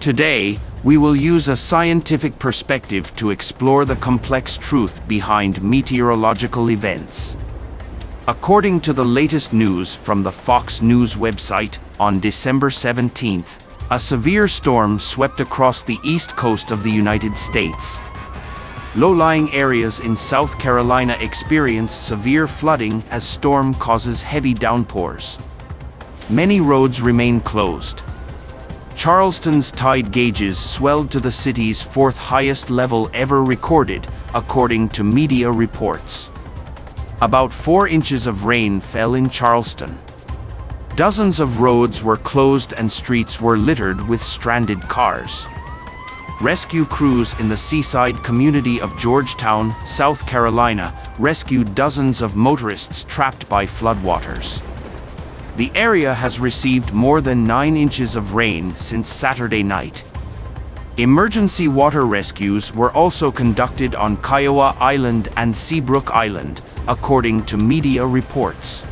Today, we will use a scientific perspective to explore the complex truth behind meteorological events. According to the latest news from the Fox News website, on December 17th, a severe storm swept across the east coast of the United States. Low-lying areas in South Carolina experienced severe flooding as storm causes heavy downpours. Many roads remain closed. Charleston's tide gauges swelled to the city's fourth highest level ever recorded, according to media reports. About 4 inches of rain fell in Charleston. Dozens of roads were closed and streets were littered with stranded cars. Rescue crews in the seaside community of Georgetown, South Carolina, rescued dozens of motorists trapped by floodwaters. The area has received more than 9 inches of rain since Saturday night. Emergency water rescues were also conducted on Kiowa Island and Seabrook Island, according to media reports.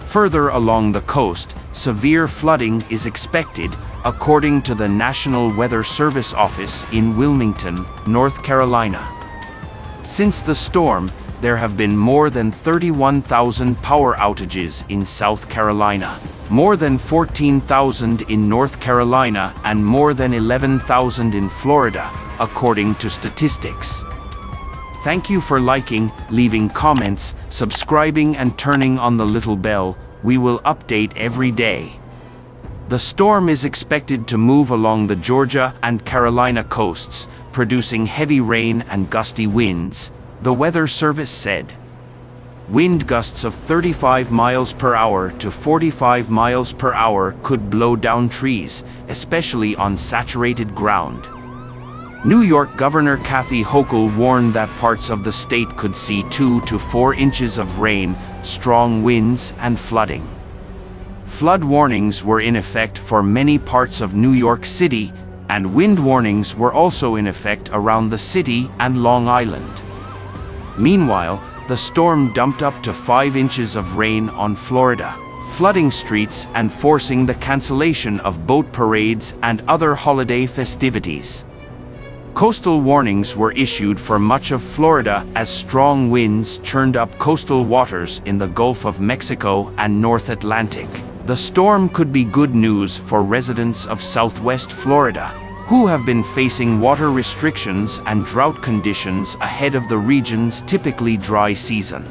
Further along the coast, severe flooding is expected, according to the National Weather Service office in Wilmington, North Carolina. Since the storm, there have been more than 31,000 power outages in South Carolina, more than 14,000 in North Carolina, and more than 11,000 in Florida, according to statistics. Thank you for liking, leaving comments, subscribing and turning on the little bell. We will update every day. The storm is expected to move along the Georgia and Carolina coasts, producing heavy rain and gusty winds, the Weather Service said. Wind gusts of 35 miles per hour to 45 miles per hour could blow down trees, especially on saturated ground. New York Governor Kathy Hochul warned that parts of the state could see 2 to 4 inches of rain, strong winds, and flooding. Flood warnings were in effect for many parts of New York City, and wind warnings were also in effect around the city and Long Island. Meanwhile, the storm dumped up to 5 inches of rain on Florida, flooding streets and forcing the cancellation of boat parades and other holiday festivities. Coastal warnings were issued for much of Florida as strong winds churned up coastal waters in the Gulf of Mexico and North Atlantic. The storm could be good news for residents of Southwest Florida, who have been facing water restrictions and drought conditions ahead of the region's typically dry season.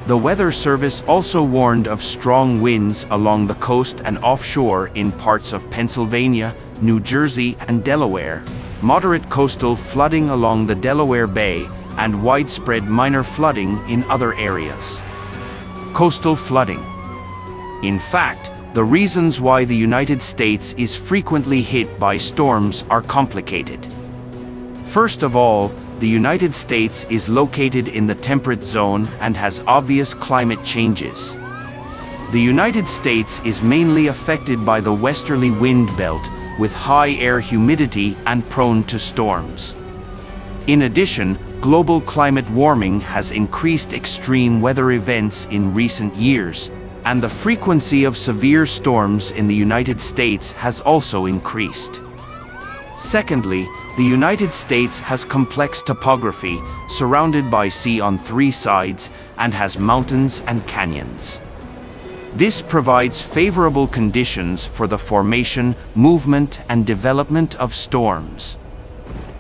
The Weather Service also warned of strong winds along the coast and offshore in parts of Pennsylvania, New Jersey, and Delaware, moderate coastal flooding along the Delaware Bay, and widespread minor flooding in other areas. Coastal flooding. In fact, the reasons why the United States is frequently hit by storms are complicated. First of all, the United States is located in the temperate zone and has obvious climate changes. The United States is mainly affected by the westerly wind belt, with high air humidity and prone to storms. In addition, global climate warming has increased extreme weather events in recent years, and the frequency of severe storms in the United States has also increased. Secondly, the United States has complex topography, surrounded by sea on 3 sides, and has mountains and canyons. This provides favorable conditions for the formation, movement, and development of storms.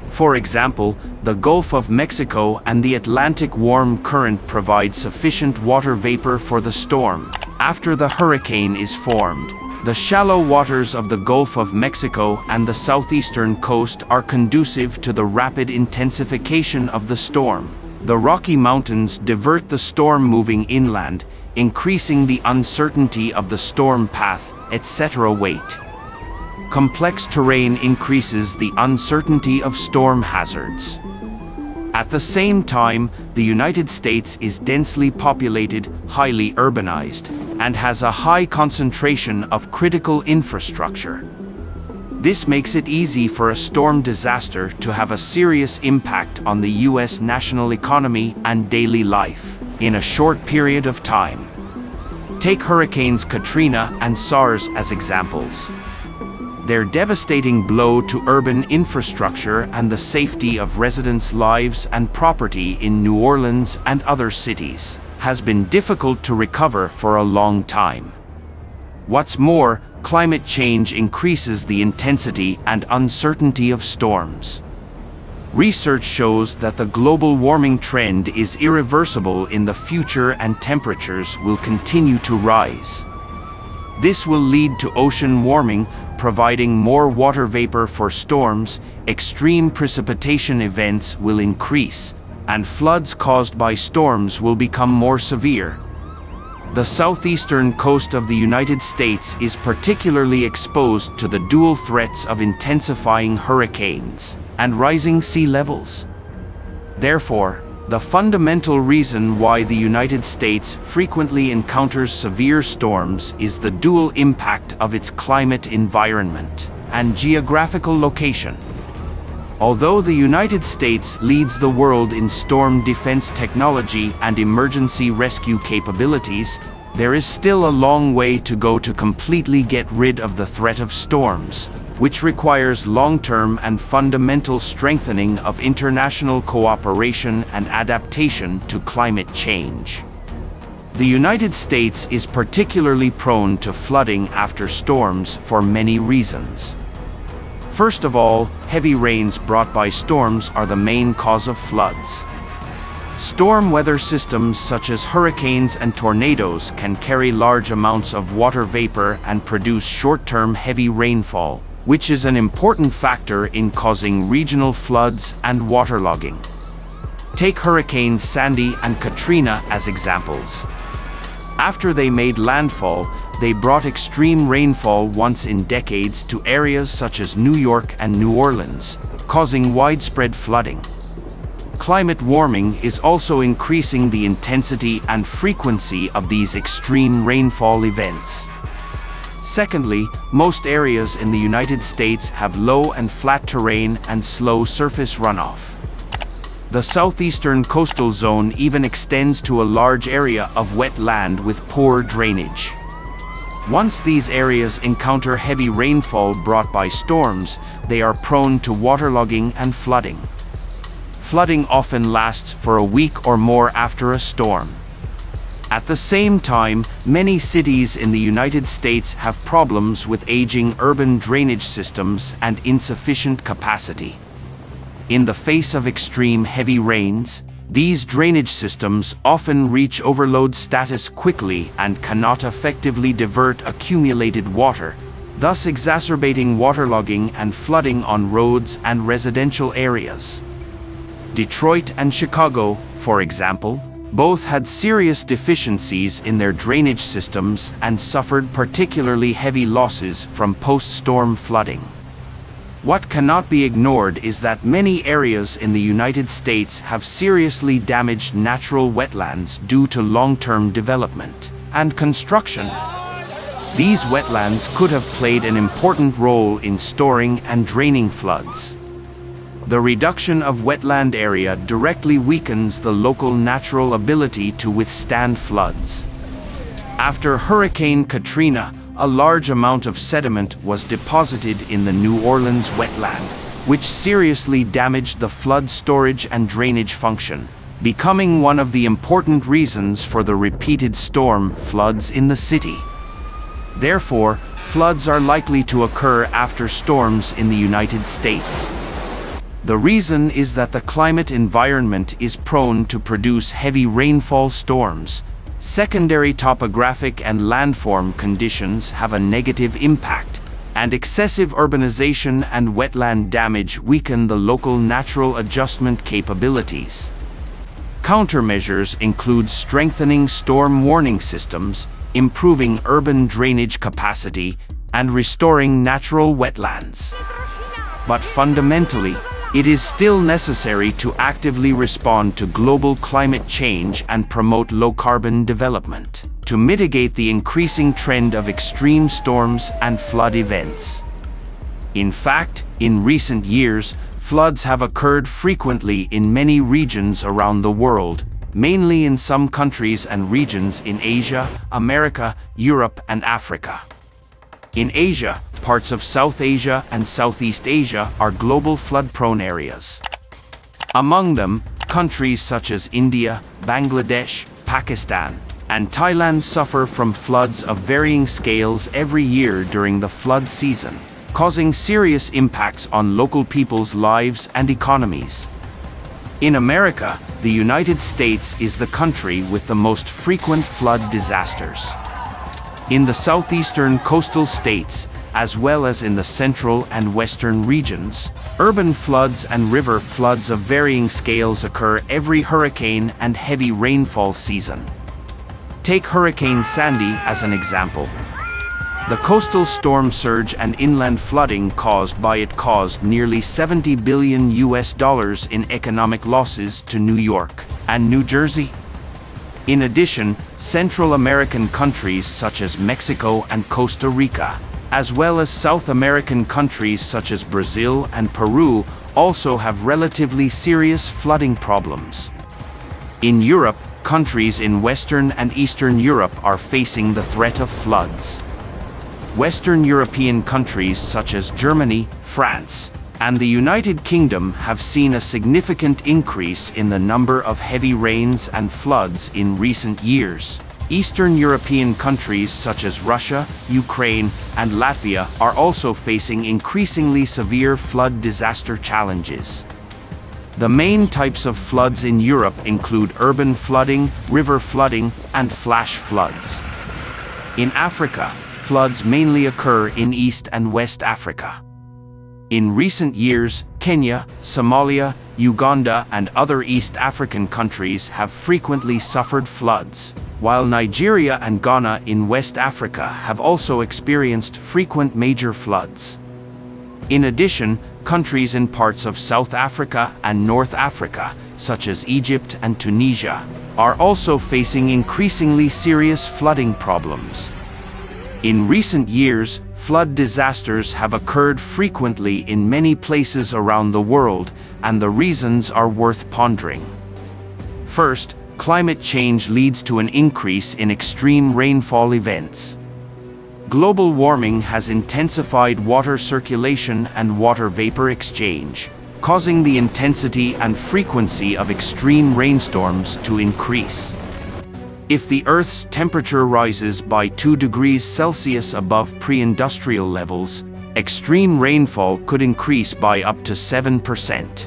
For example, the Gulf of Mexico and the Atlantic warm current provide sufficient water vapor for the storm. After the hurricane is formed, the shallow waters of the Gulf of Mexico and the southeastern coast are conducive to the rapid intensification of the storm. The Rocky Mountains divert the storm moving inland, increasing the uncertainty of the storm path, etc. Weight. Complex terrain increases the uncertainty of storm hazards. At the same time, the United States is densely populated, highly urbanized, and has a high concentration of critical infrastructure. This makes it easy for a storm disaster to have a serious impact on the U.S. national economy and daily life in a short period of time. Take Hurricanes Katrina and SARS as examples. their devastating blow to urban infrastructure and the safety of residents' lives and property in New Orleans and other cities has been difficult to recover for a long time. What's more, climate change increases the intensity and uncertainty of storms. Research shows that the global warming trend is irreversible in the future and temperatures will continue to rise. This will lead to ocean warming, providing more water vapor for storms, extreme precipitation events will increase, and floods caused by storms will become more severe. The southeastern coast of the United States is particularly exposed to the dual threats of intensifying hurricanes and rising sea levels. Therefore, the fundamental reason why the United States frequently encounters severe storms is the dual impact of its climate environment and geographical location. Although the United States leads the world in storm defense technology and emergency rescue capabilities, there is still a long way to go to completely get rid of the threat of storms, which requires long-term and fundamental strengthening of international cooperation and adaptation to climate change. The United States is particularly prone to flooding after storms for many reasons. First of all, heavy rains brought by storms are the main cause of floods. Storm weather systems such as hurricanes and tornadoes can carry large amounts of water vapor and produce short-term heavy rainfall, which is an important factor in causing regional floods and waterlogging. Take Hurricanes Sandy and Katrina as examples. After they made landfall, they brought extreme rainfall once in decades to areas such as New York and New Orleans, causing widespread flooding. Climate warming is also increasing the intensity and frequency of these extreme rainfall events. Secondly, most areas in the United States have low and flat terrain and slow surface runoff. The southeastern coastal zone even extends to a large area of wet land with poor drainage. Once these areas encounter heavy rainfall brought by storms, they are prone to waterlogging and flooding. Flooding often lasts for a week or more after a storm. At the same time, many cities in the United States have problems with aging urban drainage systems and insufficient capacity. In the face of extreme heavy rains, these drainage systems often reach overload status quickly and cannot effectively divert accumulated water, thus exacerbating waterlogging and flooding on roads and residential areas. Detroit and Chicago, for example, both had serious deficiencies in their drainage systems and suffered particularly heavy losses from post-storm flooding. What cannot be ignored is that many areas in the United States have seriously damaged natural wetlands due to long-term development and construction. These wetlands could have played an important role in storing and draining floods. The reduction of wetland area directly weakens the local natural ability to withstand floods. After Hurricane Katrina, a large amount of sediment was deposited in the New Orleans wetland, which seriously damaged the flood storage and drainage function, becoming one of the important reasons for the repeated storm floods in the city. Therefore, floods are likely to occur after storms in the United States. The reason is that the climate environment is prone to produce heavy rainfall storms. Secondary topographic and landform conditions have a negative impact, and excessive urbanization and wetland damage weaken the local natural adjustment capabilities. Countermeasures include strengthening storm warning systems, improving urban drainage capacity, and restoring natural wetlands. But fundamentally, it is still necessary to actively respond to global climate change and promote low-carbon development to mitigate the increasing trend of extreme storms and flood events. In fact, in recent years, floods have occurred frequently in many regions around the world, mainly in some countries and regions in Asia, America, Europe, and Africa. In Asia, parts of South Asia and Southeast Asia are global flood-prone areas. Among them, countries such as India, Bangladesh, Pakistan, and Thailand suffer from floods of varying scales every year during the flood season, causing serious impacts on local people's lives and economies. In America, the United States is the country with the most frequent flood disasters. In the southeastern coastal states, as well as in the central and western regions, urban floods and river floods of varying scales occur every hurricane and heavy rainfall season. Take Hurricane Sandy as an example. The coastal storm surge and inland flooding caused by it caused nearly $70 billion in economic losses to New York and New Jersey. In addition, Central American countries such as Mexico and Costa Rica, as well as South American countries such as Brazil and Peru, also have relatively serious flooding problems. In Europe, countries in Western and Eastern Europe are facing the threat of floods. Western European countries such as Germany, France, and the United Kingdom have seen a significant increase in the number of heavy rains and floods in recent years. Eastern European countries such as Russia, Ukraine, and Latvia are also facing increasingly severe flood disaster challenges. The main types of floods in Europe include urban flooding, river flooding, and flash floods. In Africa, floods mainly occur in East and West Africa. In recent years, Kenya, Somalia, Uganda, and other East African countries have frequently suffered floods, while Nigeria and Ghana in West Africa have also experienced frequent major floods. In addition, countries in parts of South Africa and North Africa, such as Egypt and Tunisia, are also facing increasingly serious flooding problems. In recent years, flood disasters have occurred frequently in many places around the world, and the reasons are worth pondering. First, climate change leads to an increase in extreme rainfall events. Global warming has intensified water circulation and water vapor exchange, causing the intensity and frequency of extreme rainstorms to increase. If the Earth's temperature rises by 2 degrees Celsius above pre-industrial levels, extreme rainfall could increase by up to 7%.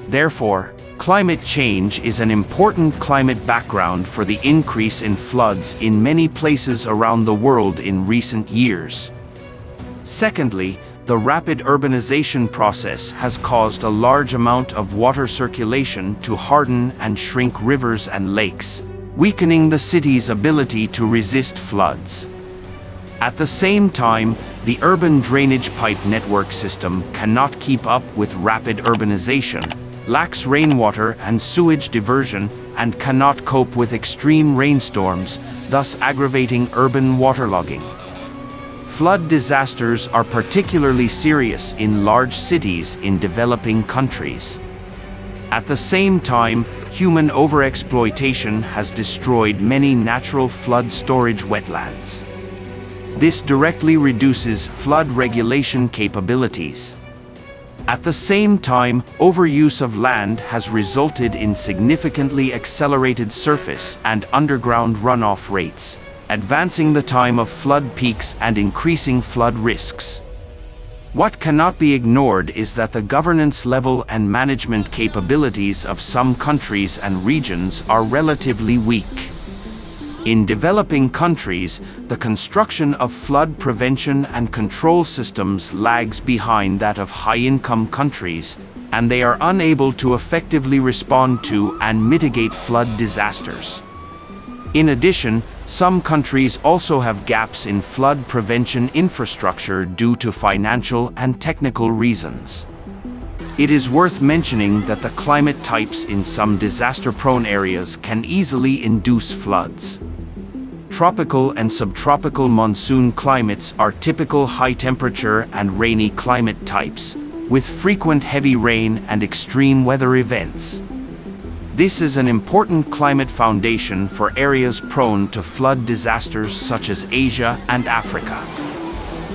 Therefore, climate change is an important climate background for the increase in floods in many places around the world in recent years. Secondly, the rapid urbanization process has caused a large amount of water circulation to harden and shrink rivers and lakes, weakening the city's ability to resist floods. At the same time, the urban drainage pipe network system cannot keep up with rapid urbanization, lacks rainwater and sewage diversion, and cannot cope with extreme rainstorms, thus aggravating urban waterlogging. Flood disasters are particularly serious in large cities in developing countries. At the same time, human overexploitation has destroyed many natural flood storage wetlands. This directly reduces flood regulation capabilities. At the same time, overuse of land has resulted in significantly accelerated surface and underground runoff rates, advancing the time of flood peaks and increasing flood risks. What cannot be ignored is that the governance level and management capabilities of some countries and regions are relatively weak. In developing countries, the construction of flood prevention and control systems lags behind that of high-income countries, and they are unable to effectively respond to and mitigate flood disasters. In addition, some countries also have gaps in flood prevention infrastructure due to financial and technical reasons. It is worth mentioning that the climate types in some disaster-prone areas can easily induce floods. Tropical and subtropical monsoon climates are typical high-temperature and rainy climate types, with frequent heavy rain and extreme weather events. This is an important climate foundation for areas prone to flood disasters such as Asia and Africa.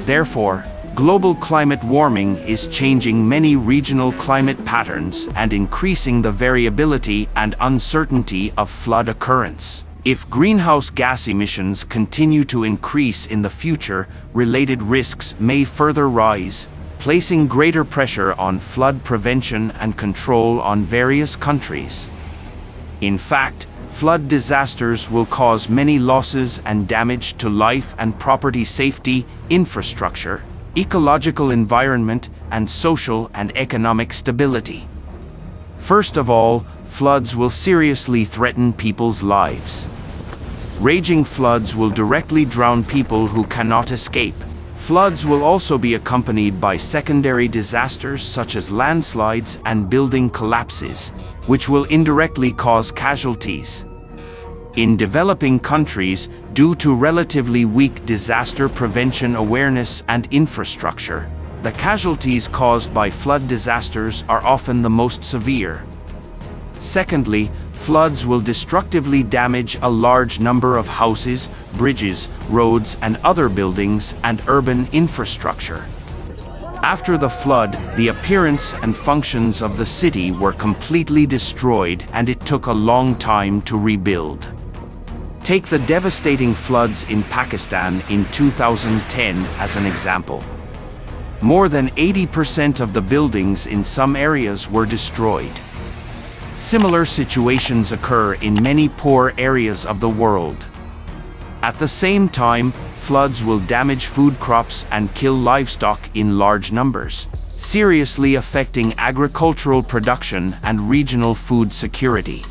Therefore, global climate warming is changing many regional climate patterns and increasing the variability and uncertainty of flood occurrence. If greenhouse gas emissions continue to increase in the future, related risks may further rise, placing greater pressure on flood prevention and control on various countries. In fact, flood disasters will cause many losses and damage to life and property safety, infrastructure, ecological environment, and social and economic stability. First of all, floods will seriously threaten people's lives. Raging floods will directly drown people who cannot escape. Floods will also be accompanied by secondary disasters such as landslides and building collapses, which will indirectly cause casualties. In developing countries, due to relatively weak disaster prevention awareness and infrastructure, the casualties caused by flood disasters are often the most severe. Secondly, floods will destructively damage a large number of houses, bridges, roads, and other buildings and urban infrastructure. After the flood, the appearance and functions of the city were completely destroyed, and it took a long time to rebuild. Take the devastating floods in Pakistan in 2010 as an example. More than 80% of the buildings in some areas were destroyed. Similar situations occur in many poor areas of the world. At the same time, floods will damage food crops and kill livestock in large numbers, seriously affecting agricultural production and regional food security.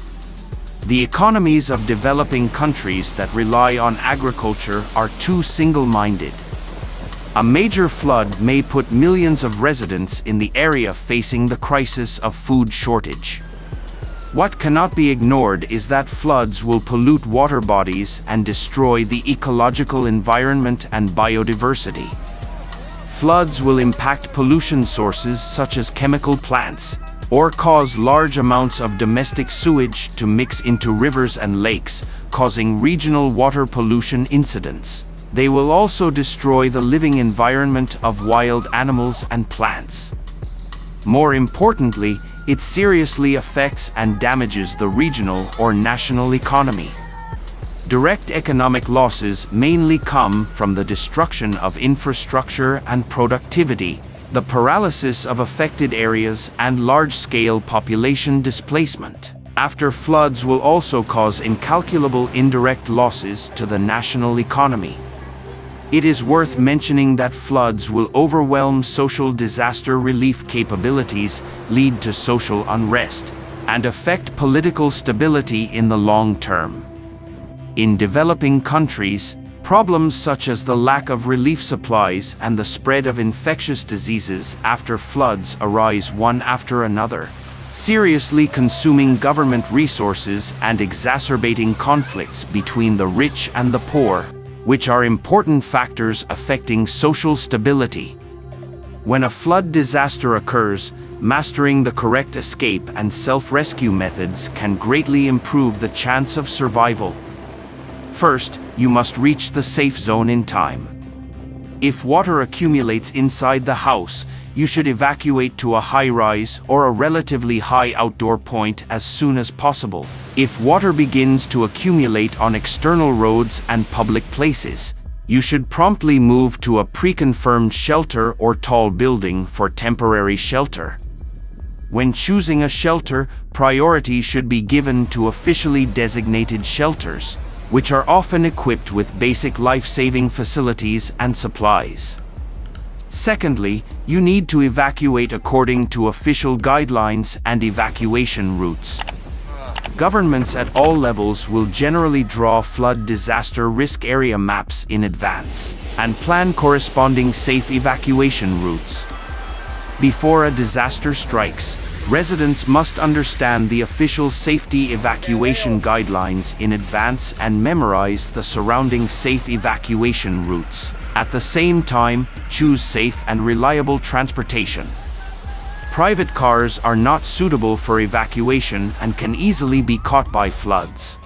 The economies of developing countries that rely on agriculture are too single-minded. A major flood may put millions of residents in the area facing the crisis of food shortage. What cannot be ignored is that floods will pollute water bodies and destroy the ecological environment and biodiversity. Floods will impact pollution sources such as chemical plants, or cause large amounts of domestic sewage to mix into rivers and lakes, causing regional water pollution incidents. They will also destroy the living environment of wild animals and plants. More importantly, it seriously affects and damages the regional or national economy. Direct economic losses mainly come from the destruction of infrastructure and productivity, the paralysis of affected areas, and large-scale population displacement. After floods will also cause incalculable indirect losses to the national economy. It is worth mentioning that floods will overwhelm social disaster relief capabilities, lead to social unrest, and affect political stability in the long term. In developing countries, problems such as the lack of relief supplies and the spread of infectious diseases after floods arise one after another, seriously consuming government resources and exacerbating conflicts between the rich and the poor, which are important factors affecting social stability. When a flood disaster occurs, mastering the correct escape and self-rescue methods can greatly improve the chance of survival. First, you must reach the safe zone in time. If water accumulates inside the house, you should evacuate to a high-rise or a relatively high outdoor point as soon as possible. If water begins to accumulate on external roads and public places, you should promptly move to a pre-confirmed shelter or tall building for temporary shelter. When choosing a shelter, priority should be given to officially designated shelters, which are often equipped with basic life-saving facilities and supplies. Secondly, you need to evacuate according to official guidelines and evacuation routes. Governments at all levels will generally draw flood disaster risk area maps in advance and plan corresponding safe evacuation routes. Before a disaster strikes, residents must understand the official safety evacuation guidelines in advance and memorize the surrounding safe evacuation routes. At the same time, choose safe and reliable transportation. Private cars are not suitable for evacuation and can easily be caught by floods.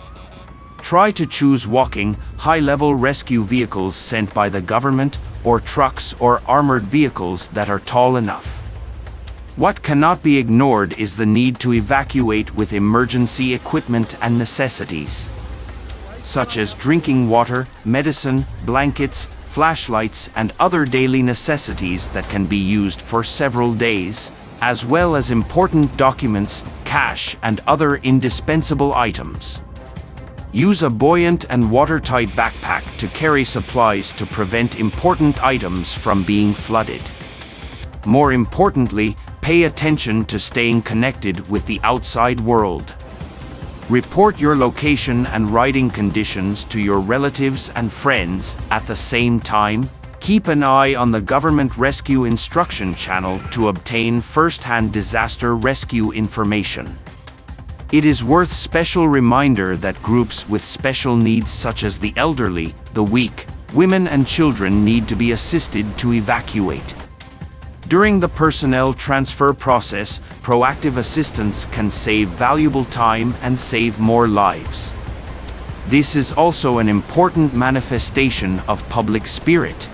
Try to choose walking, high-level rescue vehicles sent by the government or trucks or armored vehicles that are tall enough. What cannot be ignored is the need to evacuate with emergency equipment and necessities, such as drinking water, medicine, blankets, flashlights, and other daily necessities that can be used for several days, as well as important documents, cash, and other indispensable items. Use a buoyant and watertight backpack to carry supplies to prevent important items from being flooded. More importantly, pay attention to staying connected with the outside world. Report your location and riding conditions to your relatives and friends. At the same time, keep an eye on the government rescue instruction channel to obtain first-hand disaster rescue information. It is worth special reminder that groups with special needs such as the elderly, the weak, women and children need to be assisted to evacuate. During the personnel transfer process, proactive assistance can save valuable time and save more lives. This is also an important manifestation of public spirit.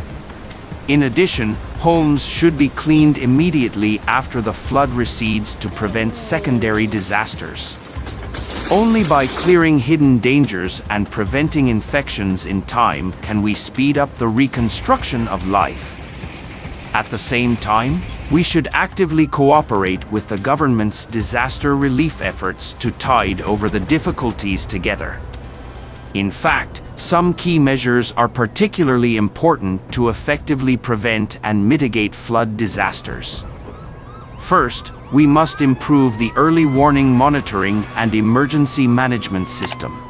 In addition, homes should be cleaned immediately after the flood recedes to prevent secondary disasters. Only by clearing hidden dangers and preventing infections in time can we speed up the reconstruction of life. At the same time, we should actively cooperate with the government's disaster relief efforts to tide over the difficulties together. In fact, some key measures are particularly important to effectively prevent and mitigate flood disasters. First, we must improve the early warning monitoring and emergency management system.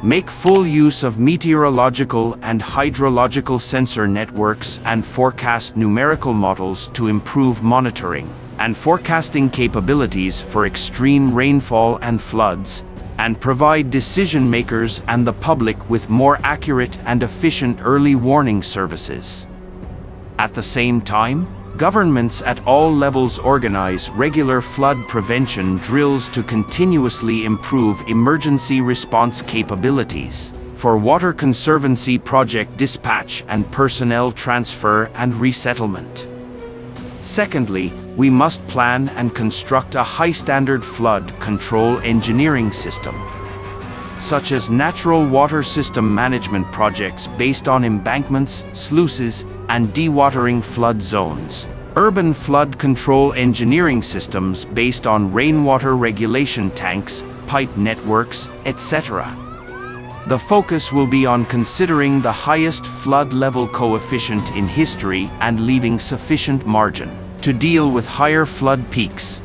Make full use of meteorological and hydrological sensor networks and forecast numerical models to improve monitoring and forecasting capabilities for extreme rainfall and floods, and provide decision makers and the public with more accurate and efficient early warning services. At the same time, governments at all levels organize regular flood prevention drills to continuously improve emergency response capabilities for water conservancy project dispatch and personnel transfer and resettlement. Secondly, we must plan and construct a high-standard flood control engineering system, such as natural water system management projects based on embankments, sluices, and dewatering flood zones, urban flood control engineering systems based on rainwater regulation tanks, pipe networks, etc. The focus will be on considering the highest flood level coefficient in history and leaving sufficient margin to deal with higher flood peaks.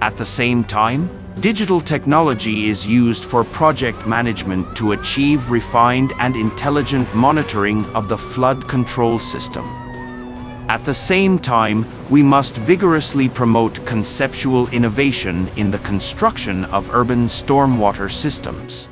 At the same time, digital technology is used for project management to achieve refined and intelligent monitoring of the flood control system. At the same time, we must vigorously promote conceptual innovation in the construction of urban stormwater systems,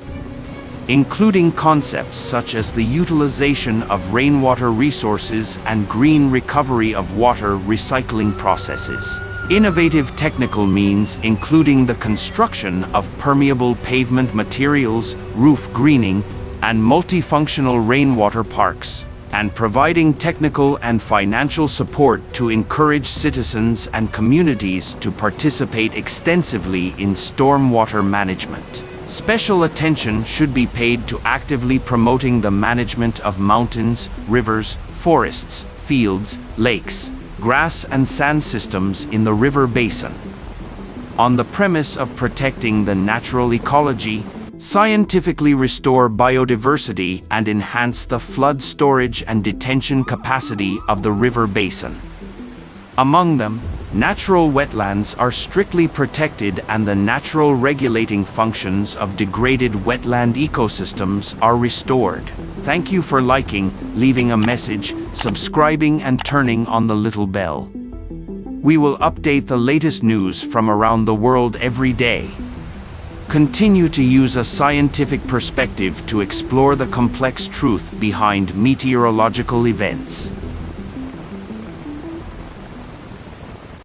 including concepts such as the utilization of rainwater resources and green recovery of water recycling processes. Innovative technical means including the construction of permeable pavement materials, roof greening, and multifunctional rainwater parks, and providing technical and financial support to encourage citizens and communities to participate extensively in stormwater management. Special attention should be paid to actively promoting the management of mountains, rivers, forests, fields, lakes, grass and sand systems in the river basin. On the premise of protecting the natural ecology, scientifically restore biodiversity and enhance the flood storage and detention capacity of the river basin. Among them, natural wetlands are strictly protected and the natural regulating functions of degraded wetland ecosystems are restored. Thank you for liking, leaving a message, subscribing and turning on the little bell. We will update the latest news from around the world every day. Continue to use a scientific perspective to explore the complex truth behind meteorological events.